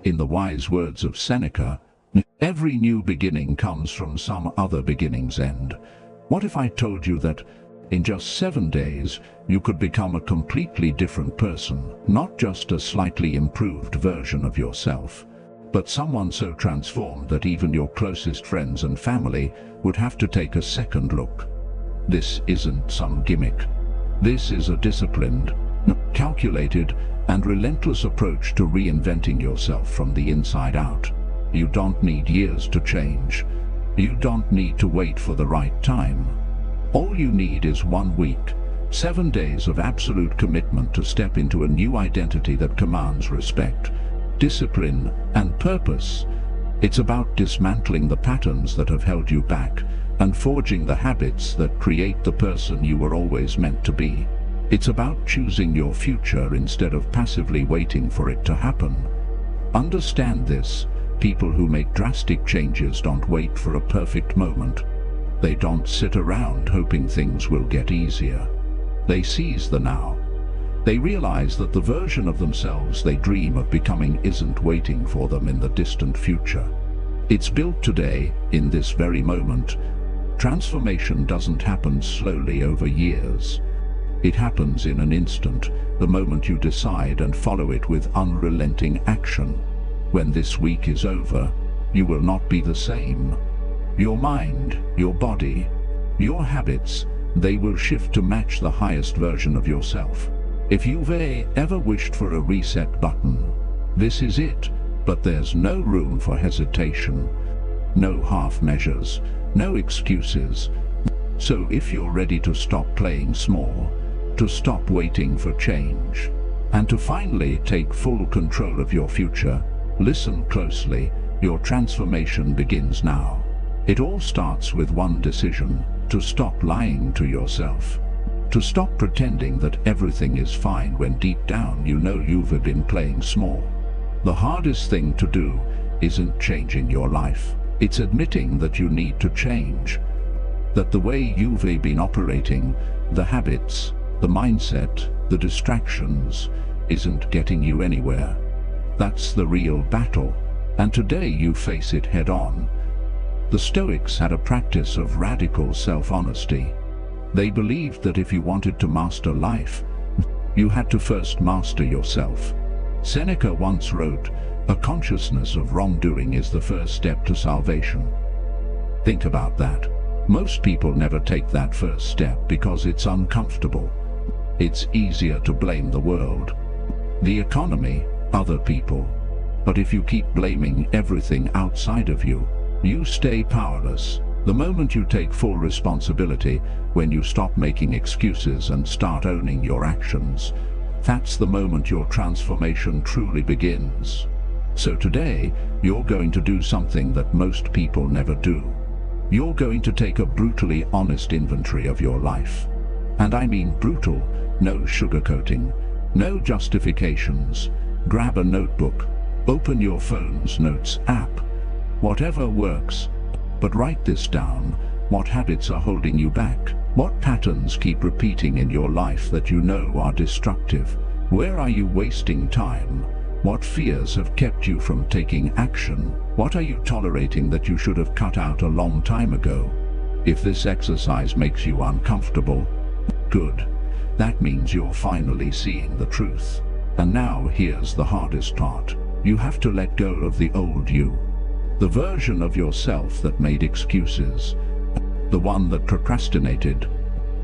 In the wise words of Seneca, every new beginning comes from some other beginning's end. What if I told you that in just 7 days, you could become a completely different person, not just a slightly improved version of yourself, but someone so transformed that even your closest friends and family would have to take a second look? This isn't some gimmick. This is a disciplined, calculated, and relentless approach to reinventing yourself from the inside out. You don't need years to change. You don't need to wait for the right time. All you need is 1 week, 7 days of absolute commitment to step into a new identity that commands respect, discipline, and purpose. It's about dismantling the patterns that have held you back and forging the habits that create the person you were always meant to be. It's about choosing your future instead of passively waiting for it to happen. Understand this. People who make drastic changes don't wait for a perfect moment. They don't sit around hoping things will get easier. They seize the now. They realize that the version of themselves they dream of becoming isn't waiting for them in the distant future. It's built today, in this very moment. Transformation doesn't happen slowly over years. It happens in an instant, the moment you decide and follow it with unrelenting action. When this week is over, you will not be the same. Your mind, your body, your habits, they will shift to match the highest version of yourself. If you've ever wished for a reset button, this is it, but there's no room for hesitation, no half measures, no excuses. So if you're ready to stop playing small, to stop waiting for change, and to finally take full control of your future, listen closely. Your transformation begins now. It all starts with one decision: to stop lying to yourself. To stop pretending that everything is fine when deep down you know you've been playing small. The hardest thing to do isn't changing your life. It's admitting that you need to change. That the way you've been operating, the habits, the mindset, the distractions, isn't getting you anywhere. That's the real battle, and today you face it head on. The Stoics had a practice of radical self-honesty. They believed that if you wanted to master life, you had to first master yourself. Seneca once wrote, "A consciousness of wrongdoing is the first step to salvation." Think about that. Most people never take that first step because it's uncomfortable. It's easier to blame the world, the economy, other people. But if you keep blaming everything outside of you, you stay powerless. The moment you take full responsibility, when you stop making excuses and start owning your actions, that's the moment your transformation truly begins. So today, you're going to do something that most people never do. You're going to take a brutally honest inventory of your life. And I mean brutal, no sugarcoating, no justifications. Grab a notebook, open your phone's notes app, whatever works, but write this down. What habits are holding you back? What patterns keep repeating in your life that you know are destructive? Where are you wasting time? What fears have kept you from taking action? What are you tolerating that you should have cut out a long time ago? If this exercise makes you uncomfortable, good. That means you're finally seeing the truth. And now here's the hardest part. You have to let go of the old you. The version of yourself that made excuses. The one that procrastinated.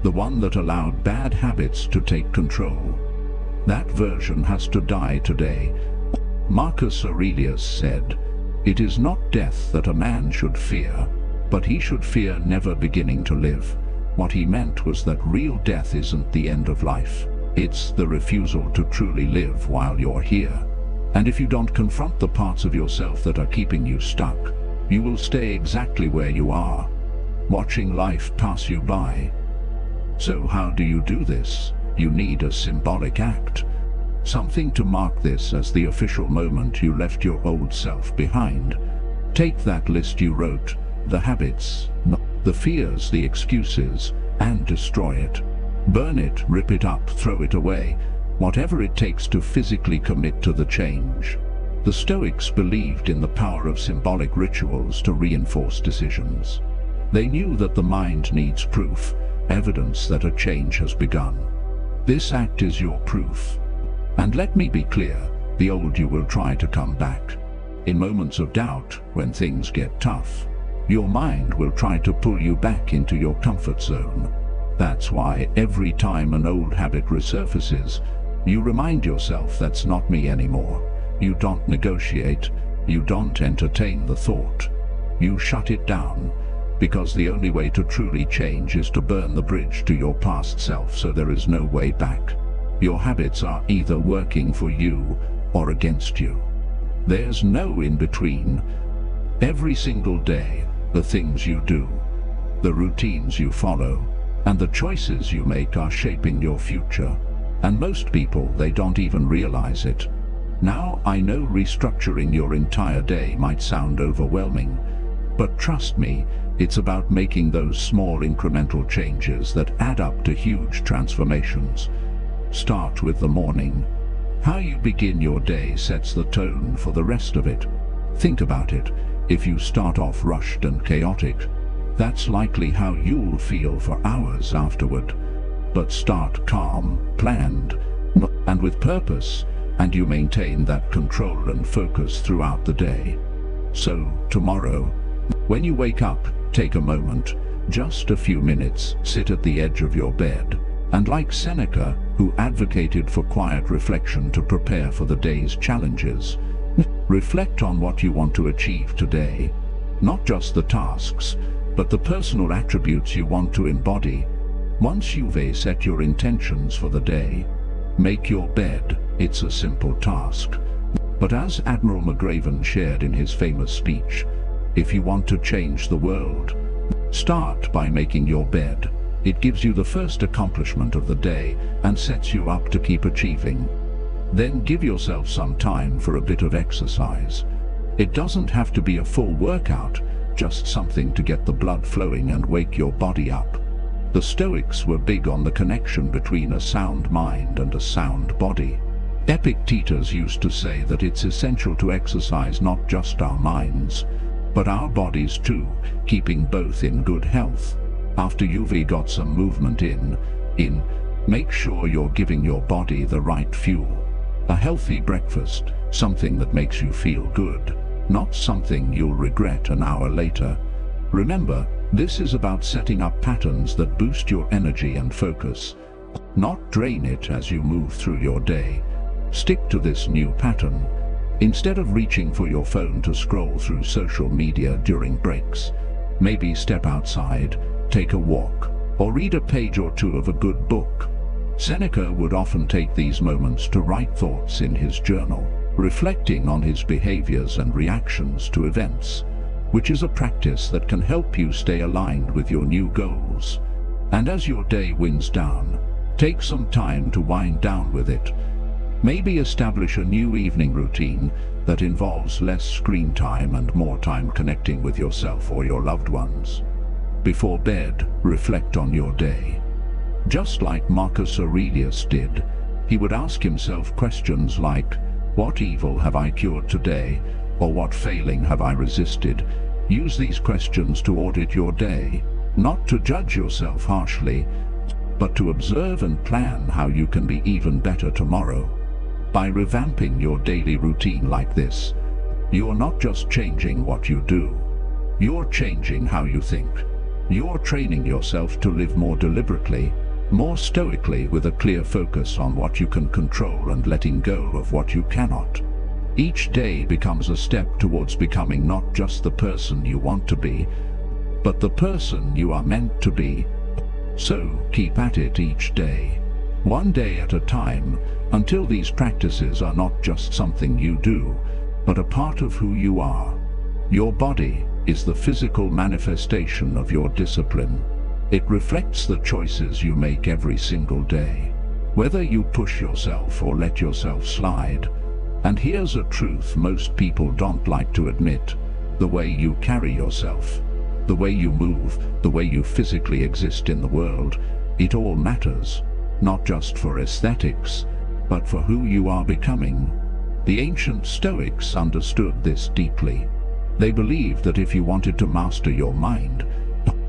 The one that allowed bad habits to take control. That version has to die today. Marcus Aurelius said, "It is not death that a man should fear, but he should fear never beginning to live." What he meant was that real death isn't the end of life. It's the refusal to truly live while you're here. And if you don't confront the parts of yourself that are keeping you stuck, you will stay exactly where you are, watching life pass you by. So how do you do this? You need a symbolic act. Something to mark this as the official moment you left your old self behind. Take that list you wrote, the habits, the fears, the excuses, and destroy it. Burn it, rip it up, throw it away. Whatever it takes to physically commit to the change. The Stoics believed in the power of symbolic rituals to reinforce decisions. They knew that the mind needs proof, evidence that a change has begun. This act is your proof. And let me be clear, the old you will try to come back. In moments of doubt, when things get tough, your mind will try to pull you back into your comfort zone. That's why every time an old habit resurfaces, you remind yourself, that's not me anymore. You don't negotiate, you don't entertain the thought. You shut it down, because the only way to truly change is to burn the bridge to your past self, so there is no way back. Your habits are either working for you or against you. There's no in between. Every single day, the things you do, the routines you follow, and the choices you make are shaping your future. And most people, they don't even realize it. Now, I know restructuring your entire day might sound overwhelming, but trust me, it's about making those small incremental changes that add up to huge transformations. Start with the morning. How you begin your day sets the tone for the rest of it. Think about it. If you start off rushed and chaotic, that's likely how you'll feel for hours afterward. But start calm, planned, and with purpose, and you maintain that control and focus throughout the day. So, tomorrow, when you wake up, take a moment, just a few minutes, sit at the edge of your bed, and like Seneca, who advocated for quiet reflection to prepare for the day's challenges, reflect on what you want to achieve today. Not just the tasks, but the personal attributes you want to embody. Once you've set your intentions for the day, make your bed. It's a simple task. But as Admiral McGraven shared in his famous speech, if you want to change the world, start by making your bed. It gives you the first accomplishment of the day and sets you up to keep achieving. Then give yourself some time for a bit of exercise. It doesn't have to be a full workout, just something to get the blood flowing and wake your body up. The Stoics were big on the connection between a sound mind and a sound body. Epictetus used to say that it's essential to exercise not just our minds, but our bodies too, keeping both in good health. After you've got some movement in, make sure you're giving your body the right fuel. A healthy breakfast, something that makes you feel good, not something you'll regret an hour later. Remember, this is about setting up patterns that boost your energy and focus, not drain it as you move through your day. Stick to this new pattern. Instead of reaching for your phone to scroll through social media during breaks, maybe step outside, take a walk, or read a page or two of a good book. Seneca would often take these moments to write thoughts in his journal, reflecting on his behaviors and reactions to events, which is a practice that can help you stay aligned with your new goals. And as your day winds down, take some time to wind down with it. Maybe establish a new evening routine that involves less screen time and more time connecting with yourself or your loved ones. Before bed, reflect on your day. Just like Marcus Aurelius did, he would ask himself questions like, what evil have I cured today? Or what failing have I resisted? Use these questions to audit your day, not to judge yourself harshly, but to observe and plan how you can be even better tomorrow. By revamping your daily routine like this, you're not just changing what you do, you're changing how you think. You're training yourself to live more deliberately, more stoically, with a clear focus on what you can control and letting go of what you cannot. Each day becomes a step towards becoming not just the person you want to be, but the person you are meant to be. So keep at it each day, one day at a time, until these practices are not just something you do, but a part of who you are. Your body is the physical manifestation of your discipline. It reflects the choices you make every single day, whether you push yourself or let yourself slide. And here's a truth most people don't like to admit: the way you carry yourself, the way you move, the way you physically exist in the world, it all matters, not just for aesthetics, but for who you are becoming. The ancient Stoics understood this deeply. They believed that if you wanted to master your mind,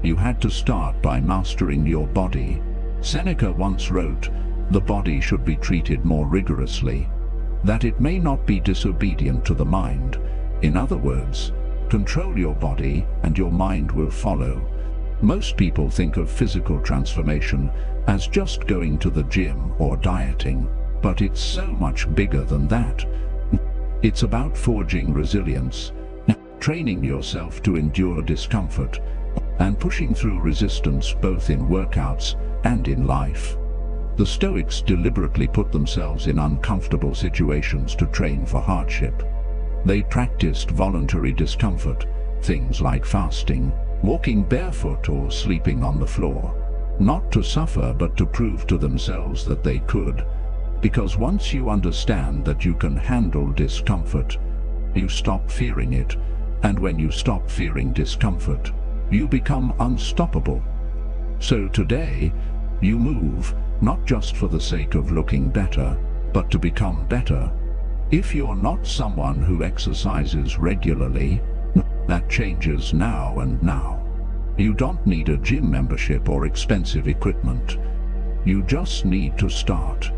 you had to start by mastering your body. Seneca once wrote, "The body should be treated more rigorously, that it may not be disobedient to the mind." In other words, control your body and your mind will follow. Most people think of physical transformation as just going to the gym or dieting, but it's so much bigger than that. It's about forging resilience, training yourself to endure discomfort, and pushing through resistance both in workouts and in life. The Stoics deliberately put themselves in uncomfortable situations to train for hardship. They practiced voluntary discomfort, things like fasting, walking barefoot or sleeping on the floor, not to suffer but to prove to themselves that they could. Because once you understand that you can handle discomfort, you stop fearing it, and when you stop fearing discomfort, you become unstoppable. So today, you move, not just for the sake of looking better, but to become better. If you're not someone who exercises regularly, that changes now and now. You don't need a gym membership or expensive equipment. You just need to start.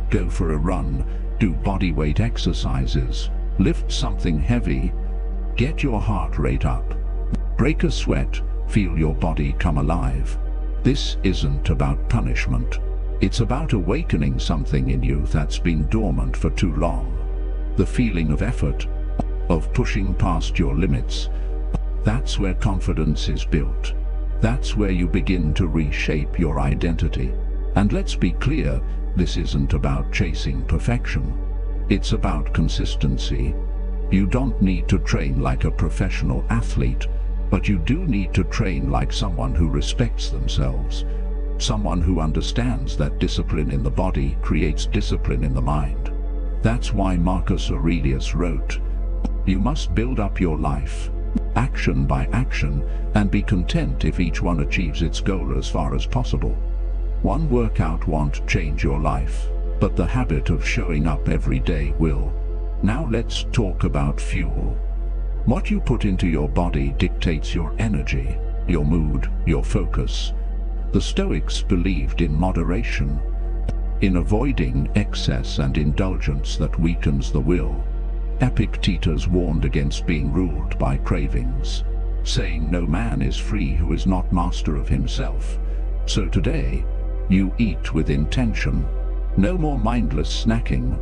Go for a run, do bodyweight exercises, lift something heavy, get your heart rate up, break a sweat, feel your body come alive. This isn't about punishment. It's about awakening something in you that's been dormant for too long. The feeling of effort, of pushing past your limits. That's where confidence is built. That's where you begin to reshape your identity. And let's be clear, this isn't about chasing perfection. It's about consistency. You don't need to train like a professional athlete, but you do need to train like someone who respects themselves. Someone who understands that discipline in the body creates discipline in the mind. That's why Marcus Aurelius wrote, "You must build up your life, action by action, and be content if each one achieves its goal as far as possible." One workout won't change your life, but the habit of showing up every day will. Now let's talk about fuel. What you put into your body dictates your energy, your mood, your focus. The Stoics believed in moderation, in avoiding excess and indulgence that weakens the will. Epictetus warned against being ruled by cravings, saying no man is free who is not master of himself. So today, you eat with intention. No more mindless snacking.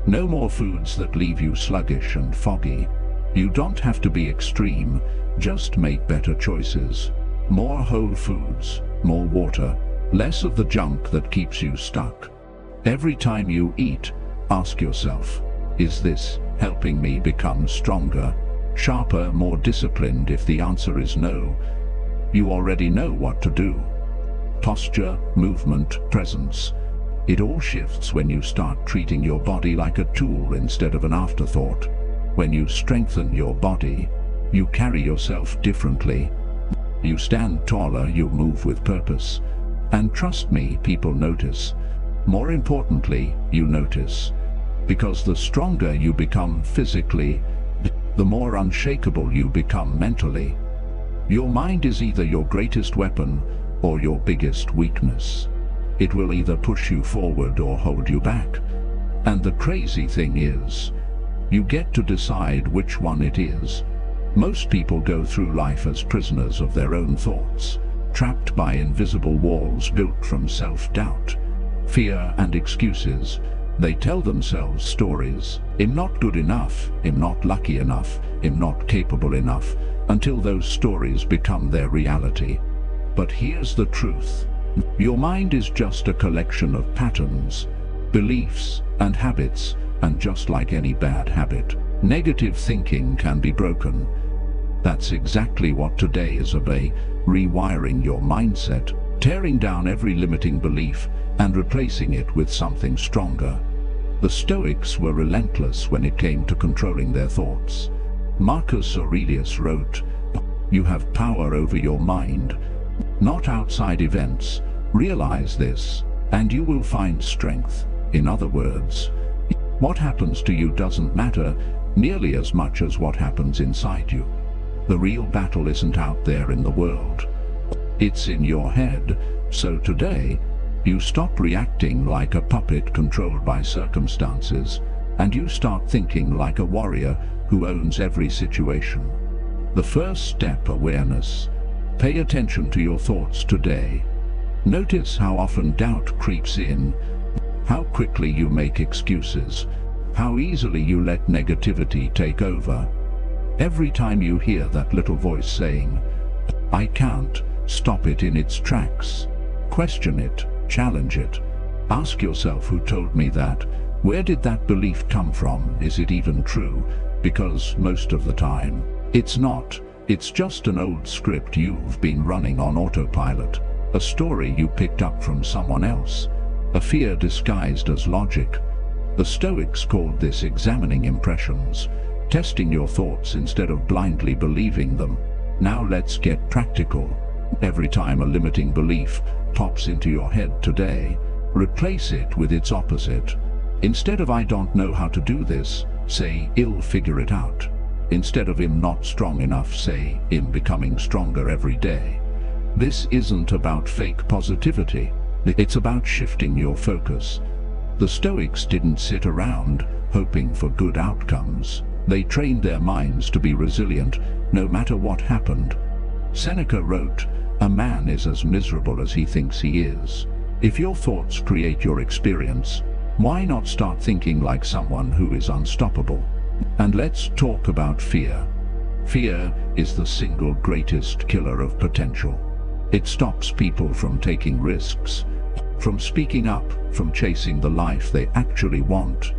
No more foods that leave you sluggish and foggy. You don't have to be extreme, just make better choices. More whole foods, more water, less of the junk that keeps you stuck. Every time you eat, ask yourself, is this helping me become stronger, sharper, more disciplined? If the answer is no, you already know what to do. Posture, movement, presence. It all shifts when you start treating your body like a tool instead of an afterthought. When you strengthen your body, you carry yourself differently. You stand taller, you move with purpose. And trust me, people notice. More importantly, you notice. Because the stronger you become physically, the more unshakable you become mentally. Your mind is either your greatest weapon or your biggest weakness. It will either push you forward or hold you back. And the crazy thing is, you get to decide which one it is. Most people go through life as prisoners of their own thoughts, trapped by invisible walls built from self-doubt, fear and excuses. They tell themselves stories. I'm not good enough, I'm not lucky enough, I'm not capable enough, until those stories become their reality. But here's the truth. Your mind is just a collection of patterns, beliefs, and habits, and just like any bad habit, negative thinking can be broken. That's exactly what today is about, rewiring your mindset, tearing down every limiting belief, and replacing it with something stronger. The Stoics were relentless when it came to controlling their thoughts. Marcus Aurelius wrote, "You have power over your mind, not outside events. Realize this, and you will find strength." In other words, What happens to you doesn't matter nearly as much as what happens inside you. The real battle isn't out there in the world. It's in your head. So today, you stop reacting like a puppet controlled by circumstances, and you start thinking like a warrior who owns every situation. The first step, awareness. Pay attention to your thoughts today. Notice how often doubt creeps in, how quickly you make excuses, how easily you let negativity take over. Every time you hear that little voice saying, "I can't," stop it in its tracks. Question it, challenge it. Ask yourself, who told me that? Where did that belief come from? Is it even true? Because most of the time, it's not. It's just an old script you've been running on autopilot. A story you picked up from someone else. A fear disguised as logic. The Stoics called this examining impressions, testing your thoughts instead of blindly believing them. Now let's get practical. Every time a limiting belief pops into your head today, replace it with its opposite. Instead of "I don't know how to do this," say "I'll figure it out." Instead of "I'm not strong enough," say "I'm becoming stronger every day." This isn't about fake positivity. It's about shifting your focus. The Stoics didn't sit around hoping for good outcomes. They trained their minds to be resilient no matter what happened. Seneca wrote, "A man is as miserable as he thinks he is." If your thoughts create your experience, why not start thinking like someone who is unstoppable? And let's talk about fear. Fear is the single greatest killer of potential. It stops people from taking risks, from speaking up, from chasing the life they actually want.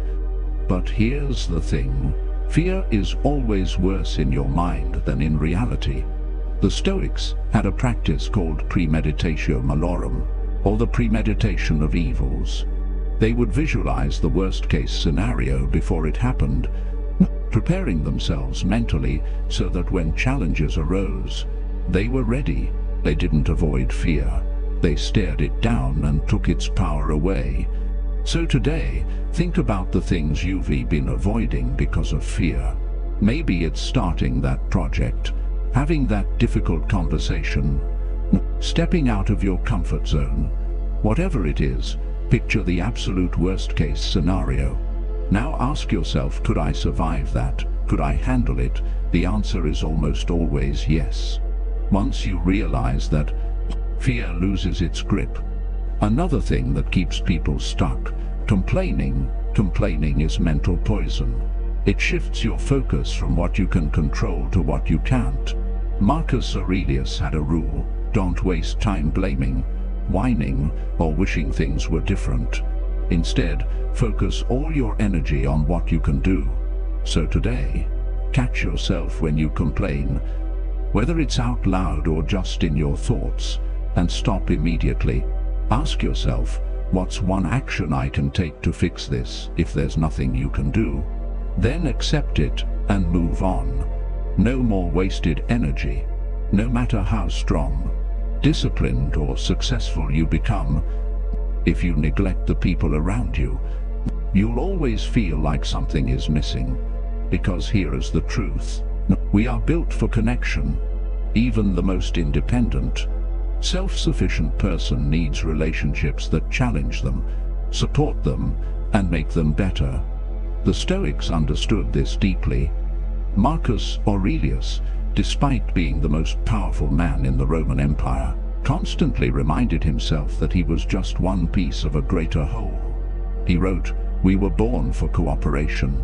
But here's the thing. Fear is always worse in your mind than in reality. The Stoics had a practice called premeditatio malorum, or the premeditation of evils. They would visualize the worst-case scenario before it happened, preparing themselves mentally so that when challenges arose, they were ready. They didn't avoid fear. They stared it down and took its power away. So today, think about the things you've been avoiding because of fear. Maybe it's starting that project, having that difficult conversation, stepping out of your comfort zone. Whatever it is, picture the absolute worst-case scenario. Now ask yourself, could I survive that? Could I handle it? The answer is almost always yes. Once you realize that, fear loses its grip. Another thing that keeps people stuck, complaining. Complaining is mental poison. It shifts your focus from what you can control to what you can't. Marcus Aurelius had a rule: don't waste time blaming, whining, or wishing things were different. Instead, focus all your energy on what you can do. So today, catch yourself when you complain, whether it's out loud or just in your thoughts, and stop immediately. Ask yourself, what's one action I can take to fix this? If there's nothing you can do, then accept it and move on. No more wasted energy. No matter how strong, disciplined, or successful you become, if you neglect the people around you, you'll always feel like something is missing. Because here is the truth. We are built for connection. Even the most independent, self-sufficient person needs relationships that challenge them, support them, and make them better. The Stoics understood this deeply. Marcus Aurelius, despite being the most powerful man in the Roman Empire, constantly reminded himself that he was just one piece of a greater whole. He wrote, "We were born for cooperation,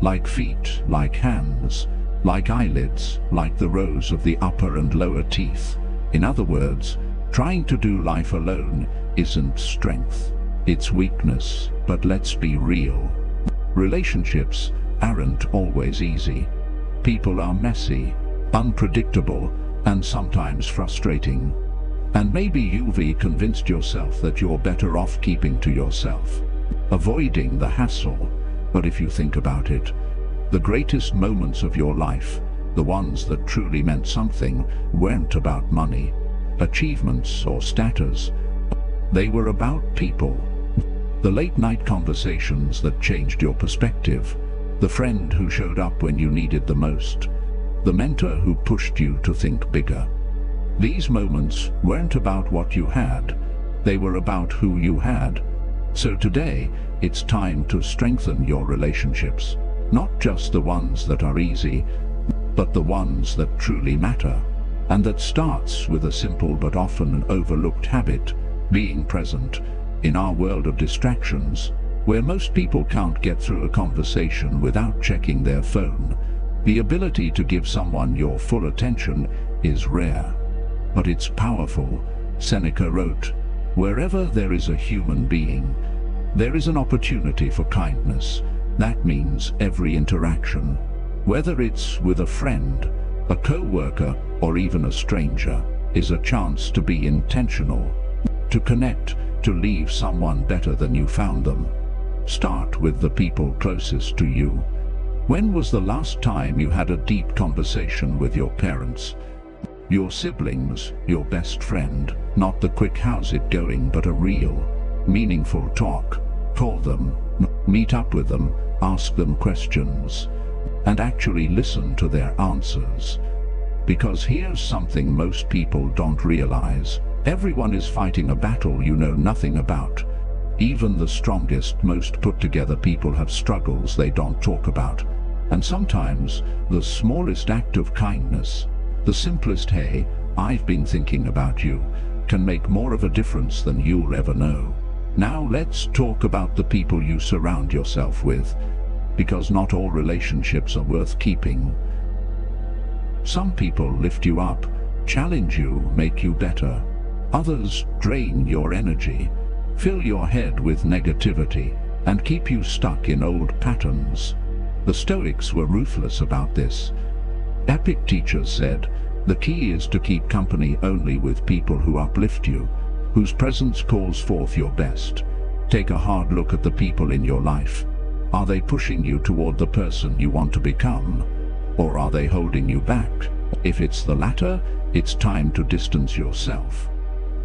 like feet, like hands, like eyelids, like the rows of the upper and lower teeth." In other words, trying to do life alone isn't strength, it's weakness. But let's be real. Relationships aren't always easy. People are messy, unpredictable, and sometimes frustrating. And maybe you've convinced yourself that you're better off keeping to yourself, avoiding the hassle. But if you think about it, the greatest moments of your life, the ones that truly meant something, weren't about money, achievements, or status. They were about people. The late-night conversations that changed your perspective. The friend who showed up when you needed the most. The mentor who pushed you to think bigger. These moments weren't about what you had. They were about who you had. So today, it's time to strengthen your relationships. Not just the ones that are easy, but the ones that truly matter. And that starts with a simple but often overlooked habit: being present. In our world of distractions, where most people can't get through a conversation without checking their phone, the ability to give someone your full attention is rare. But it's powerful. Seneca wrote, "Wherever there is a human being, there is an opportunity for kindness." That means every interaction, whether it's with a friend, a co-worker, or even a stranger, is a chance to be intentional, to connect, to leave someone better than you found them. Start with the people closest to you. When was the last time you had a deep conversation with your parents, your siblings, your best friend? Not the quick "how's it going," but a real, meaningful talk. Call them, meet up with them, ask them questions, and actually listen to their answers. Because here's something most people don't realize. Everyone is fighting a battle you know nothing about. Even the strongest, most put-together people have struggles they don't talk about. And sometimes, the smallest act of kindness, the simplest "hey, I've been thinking about you," can make more of a difference than you'll ever know. Now let's talk about the people you surround yourself with, because not all relationships are worth keeping. Some people lift you up, challenge you, make you better. Others drain your energy, fill your head with negativity, and keep you stuck in old patterns. The Stoics were ruthless about this. Epic teachers said, the key is to keep company only with people who uplift you, whose presence calls forth your best. Take a hard look at the people in your life. Are they pushing you toward the person you want to become? Or are they holding you back? If it's the latter, it's time to distance yourself.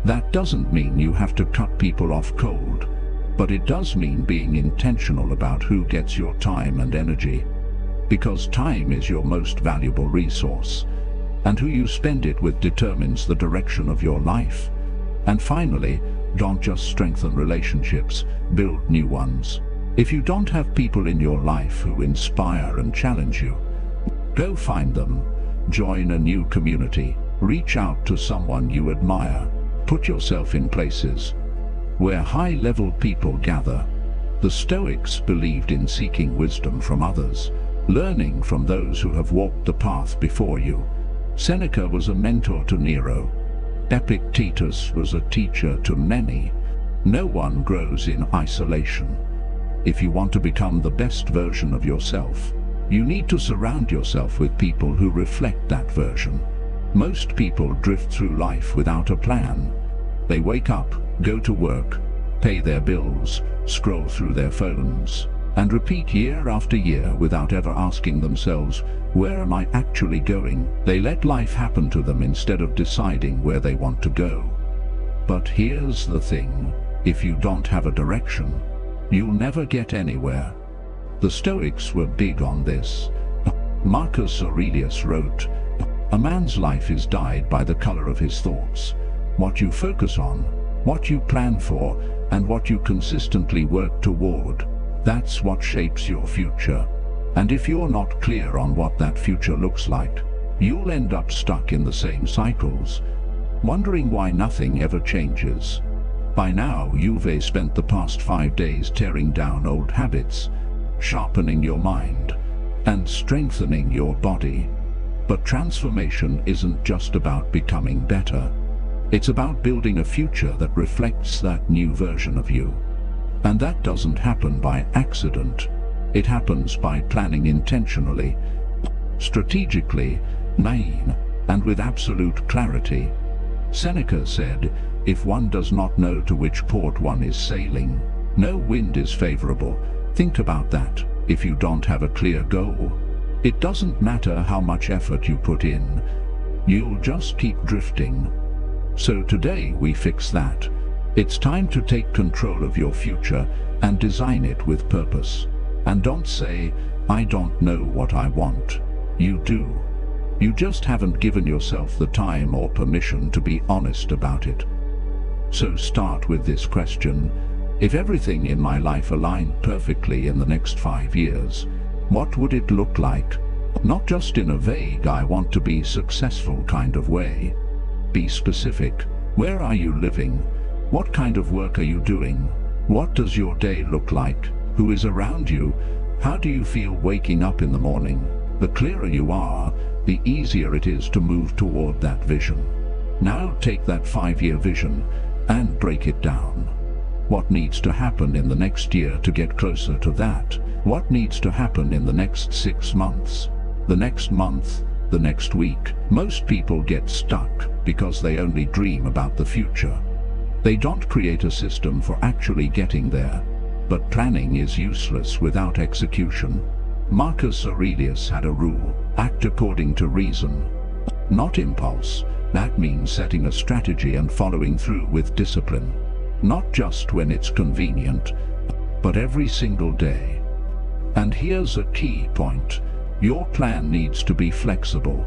That doesn't mean you have to cut people off cold, but it does mean being intentional about who gets your time and energy. Because time is your most valuable resource, and who you spend it with determines the direction of your life. And finally, don't just strengthen relationships, build new ones. If you don't have people in your life who inspire and challenge you, go find them. Join a new community. Reach out to someone you admire. Put yourself in places where high-level people gather. The Stoics believed in seeking wisdom from others, learning from those who have walked the path before you. Seneca was a mentor to Nero. Epictetus was a teacher to many. No one grows in isolation. If you want to become the best version of yourself, you need to surround yourself with people who reflect that version. Most people drift through life without a plan. They wake up, go to work, pay their bills, scroll through their phones, and repeat year after year without ever asking themselves, where am I actually going? They let life happen to them instead of deciding where they want to go. But here's the thing, if you don't have a direction, you'll never get anywhere. The Stoics were big on this. Marcus Aurelius wrote, "A man's life is dyed by the color of his thoughts. What you focus on, what you plan for, and what you consistently work toward, that's what shapes your future. And if you're not clear on what that future looks like, you'll end up stuck in the same cycles, wondering why nothing ever changes." By now, you've spent the past 5 days tearing down old habits, sharpening your mind, and strengthening your body. But transformation isn't just about becoming better. It's about building a future that reflects that new version of you. And that doesn't happen by accident. It happens by planning intentionally, strategically, and with absolute clarity. Seneca said, if one does not know to which port one is sailing, no wind is favorable. Think about that. If you don't have a clear goal, it doesn't matter how much effort you put in, you'll just keep drifting. So today we fix that. It's time to take control of your future and design it with purpose. And don't say, "I don't know what I want." You do. You just haven't given yourself the time or permission to be honest about it. So start with this question: if everything in my life aligned perfectly in the next 5 years, what would it look like? Not just in a vague "I want to be successful" kind of way. Be specific. Where are you living? What kind of work are you doing? What does your day look like? Who is around you? How do you feel waking up in the morning? The clearer you are, the easier it is to move toward that vision. Now take that 5-year vision and break it down. What needs to happen in the next year to get closer to that? What needs to happen in the next 6 months? The next month? The next week? Most people get stuck because they only dream about the future. They don't create a system for actually getting there. But planning is useless without execution. Marcus Aurelius had a rule: act according to reason, not impulse. That means setting a strategy and following through with discipline. Not just when it's convenient, but every single day. And here's a key point: your plan needs to be flexible.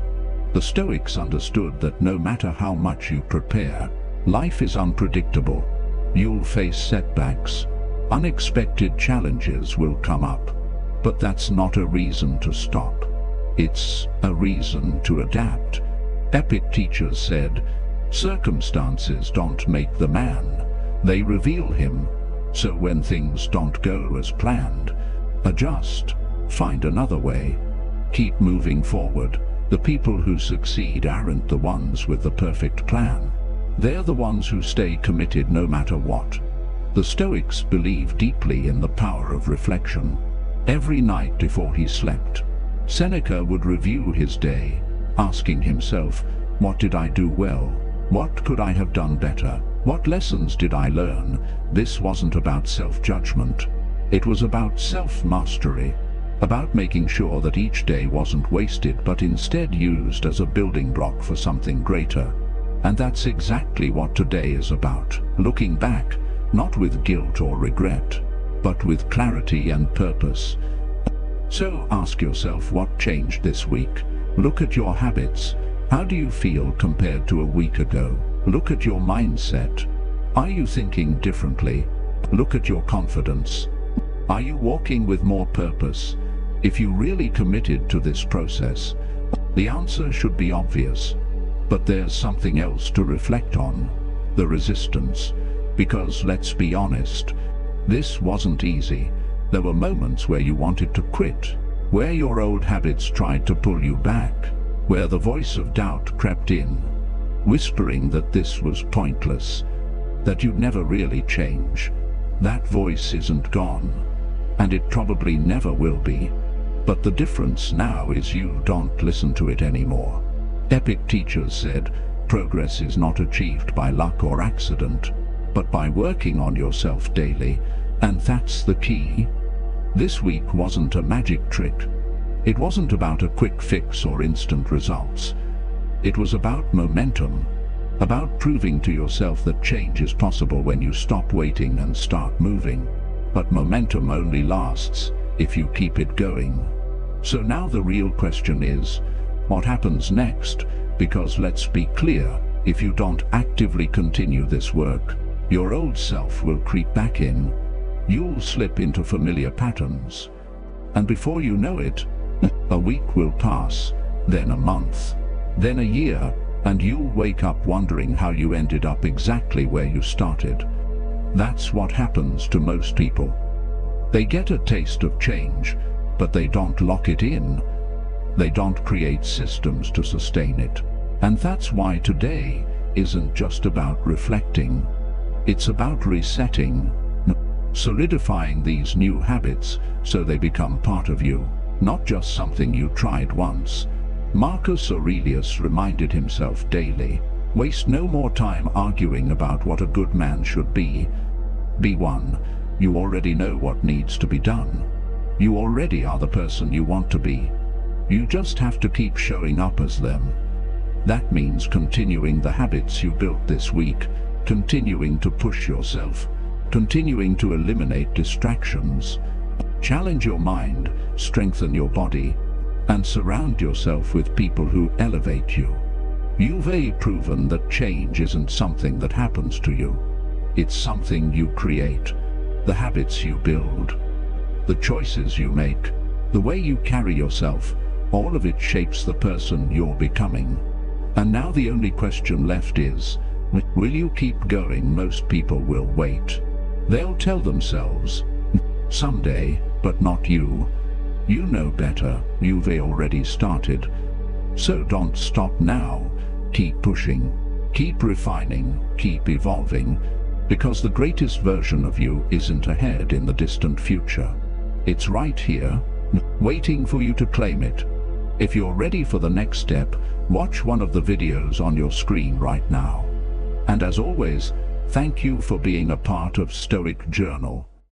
The Stoics understood that no matter how much you prepare, life is unpredictable. You'll face setbacks. Unexpected challenges will come up. But that's not a reason to stop. It's a reason to adapt. Epic teachers said, "Circumstances don't make the man, they reveal him." So when things don't go as planned, adjust, find another way, keep moving forward. The people who succeed aren't the ones with the perfect plan. They're the ones who stay committed no matter what. The Stoics believed deeply in the power of reflection. Every night before he slept, Seneca would review his day, asking himself, "What did I do well? What could I have done better? What lessons did I learn?" This wasn't about self-judgment. It was about self-mastery, about making sure that each day wasn't wasted but instead used as a building block for something greater. And that's exactly what today is about: looking back, not with guilt or regret, but with clarity and purpose. So ask yourself, what changed this week? Look at your habits. How do you feel compared to a week ago? Look at your mindset. Are you thinking differently? Look at your confidence. Are you walking with more purpose? If you really committed to this process, the answer should be obvious. But there's something else to reflect on: the resistance. Because let's be honest, this wasn't easy. There were moments where you wanted to quit, where your old habits tried to pull you back, where the voice of doubt crept in, whispering that this was pointless, that you'd never really change. That voice isn't gone, and it probably never will be. But the difference now is you don't listen to it anymore. Epic teachers said, progress is not achieved by luck or accident, but by working on yourself daily, and that's the key. This week wasn't a magic trick. It wasn't about a quick fix or instant results. It was about momentum, about proving to yourself that change is possible when you stop waiting and start moving. But momentum only lasts if you keep it going. So now the real question is, what happens next? Because let's be clear, if you don't actively continue this work, your old self will creep back in. You'll slip into familiar patterns. And before you know it, a week will pass, then a month, then a year, and you'll wake up wondering how you ended up exactly where you started. That's what happens to most people. They get a taste of change, but they don't lock it in. They don't create systems to sustain it. And that's why today isn't just about reflecting. It's about resetting, solidifying these new habits so they become part of you, not just something you tried once. Marcus Aurelius reminded himself daily, waste no more time arguing about what a good man should be. Be one. You already know what needs to be done. You already are the person you want to be. You just have to keep showing up as them. That means continuing the habits you built this week, continuing to push yourself, continuing to eliminate distractions. Challenge your mind, strengthen your body, and surround yourself with people who elevate you. You've proven that change isn't something that happens to you. It's something you create. The habits you build, the choices you make, the way you carry yourself, all of it shapes the person you're becoming. And now the only question left is, will you keep going? Most people will wait. They'll tell themselves, someday, but not you. You know better, you've already started. So don't stop now. Keep pushing, keep refining, keep evolving, because the greatest version of you isn't ahead in the distant future. It's right here, waiting for you to claim it. If you're ready for the next step, watch one of the videos on your screen right now. And as always, thank you for being a part of Stoic Journal.